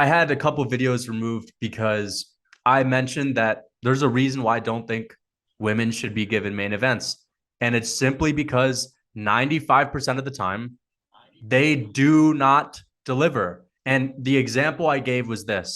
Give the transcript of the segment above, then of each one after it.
I had a couple videos removed because I mentioned that there's a reason why I don't think women should be given main events. And it's simply because 95% of the time, they do not deliver. And the example I gave was this: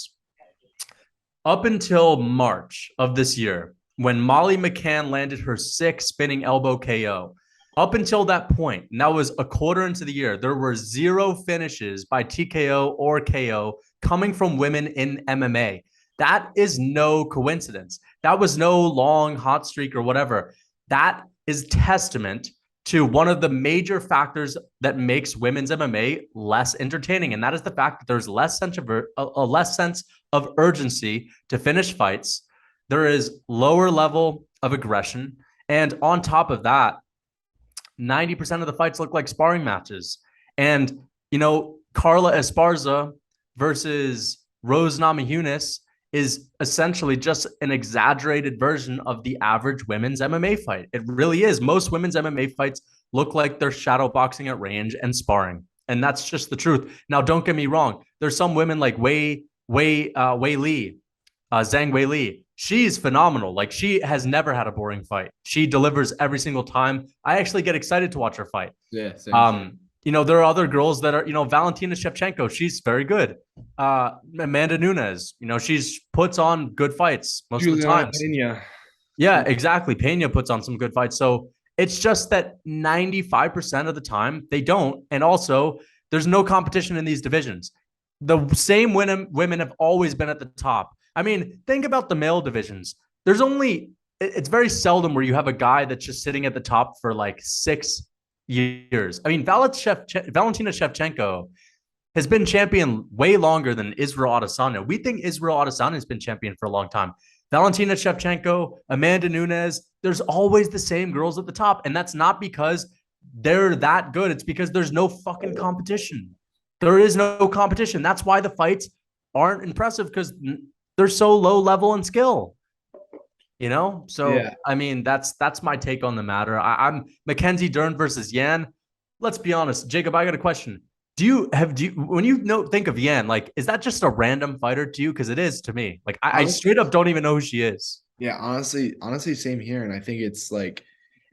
up until March of this year, when Molly McCann landed her sixth spinning elbow KO, up until that point, and that was a quarter into the year, there were zero finishes by TKO or KO coming from women in MMA. That is no coincidence. That was no long hot streak or whatever. That is testament to one of the major factors that makes women's MMA less entertaining, and that is the fact that there's less sense of urgency to finish fights. There is lower level of aggression, and on top of that, 90% of the fights look like sparring matches. And Carla Esparza versus Rose Namajunas is essentially just an exaggerated version of the average women's MMA fight. It really is. Most women's MMA fights look like they're shadow boxing at range and sparring. And that's just the truth. Now, don't get me wrong. There's some women like Wei Li, Zhang Wei Li. She's phenomenal. Like, she has never had a boring fight. She delivers every single time. I actually get excited to watch her fight. Yeah, same. There are other girls that are, Valentina Shevchenko. She's very good. Amanda Nunes, she's puts on good fights most of the Juliana times. Pena. Yeah, exactly. Pena puts on some good fights. So it's just that 95% of the time they don't. And also, there's no competition in these divisions. The same women have always been at the top. I mean, think about the male divisions. It's very seldom where you have a guy that's just sitting at the top for like 6 years. I mean, Valentina Shevchenko has been champion way longer than Israel Adesanya. We think Israel Adesanya has been champion for a long time. Valentina Shevchenko, Amanda Nunes, there's always the same girls at the top. And that's not because they're that good. It's because there's no fucking competition. There is no competition. That's why the fights aren't impressive, because they're so low level in skill. So Yeah. I mean, that's my take on the matter. I'm Mackenzie Dern versus Yan. Let's be honest, Jacob. I got a question. Do you when think of Yan, like, is that just a random fighter to you? Because it is to me. Like, I Honestly, straight up don't even know who she is. yeah, honestly, same here. And I think it's like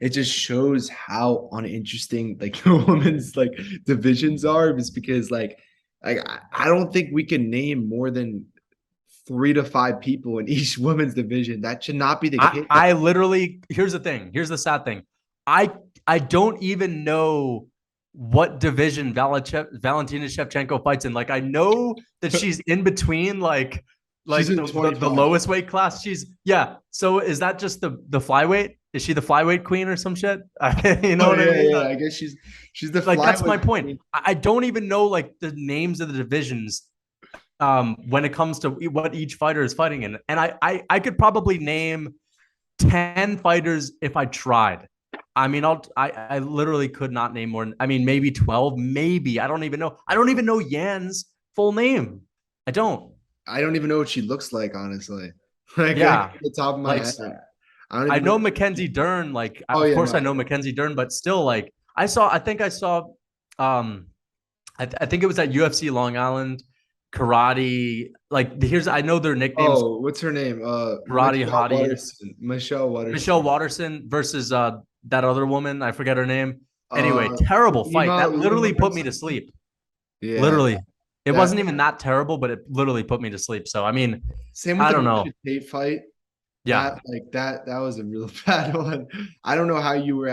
it just shows how uninteresting like the women's like divisions are, is because I don't think we can name more than 3 to 5 people in each women's division. That should not be the I case. I literally Here's the thing. Here's the sad thing. I I don't even know what division Valentina Shevchenko fights in. Like, I know that she's in between, She's like in the 25. lowest weight class. Yeah. So is that just the flyweight? Is she the flyweight queen or some shit? You know Oh what I yeah, mean? yeah. I guess she's the Like, that's my flyweight point. queen. I don't even know like the names of the divisions when it comes to what each fighter is fighting in. And I could probably name 10 fighters if I tried. I mean, I literally could not name more. I mean, maybe 12, maybe. I don't even know. I don't even know Yan's full name. I don't. I don't even know what she looks like, honestly. Like at Yeah. the top of my Like, head. I don't I even know. know Mackenzie Dern. Like, Oh of yeah, course no. I know Mackenzie Dern, but still, like, I think I saw, um, I think it was at UFC Long Island karate. Like, I know their nicknames: Oh, what's her name? Karate Michelle Hottie. Watterson. Michelle Michelle Watterson. Watterson versus that other woman. I forget her name. Anyway, Uh, terrible fight. Lima, That Lima literally or put me to something. sleep. Yeah, Literally. It that wasn't even that terrible, but it literally put me to sleep. So, I mean, same with I the don't know. Misha Tate fight. Yeah. That was a real bad one. I don't know how you were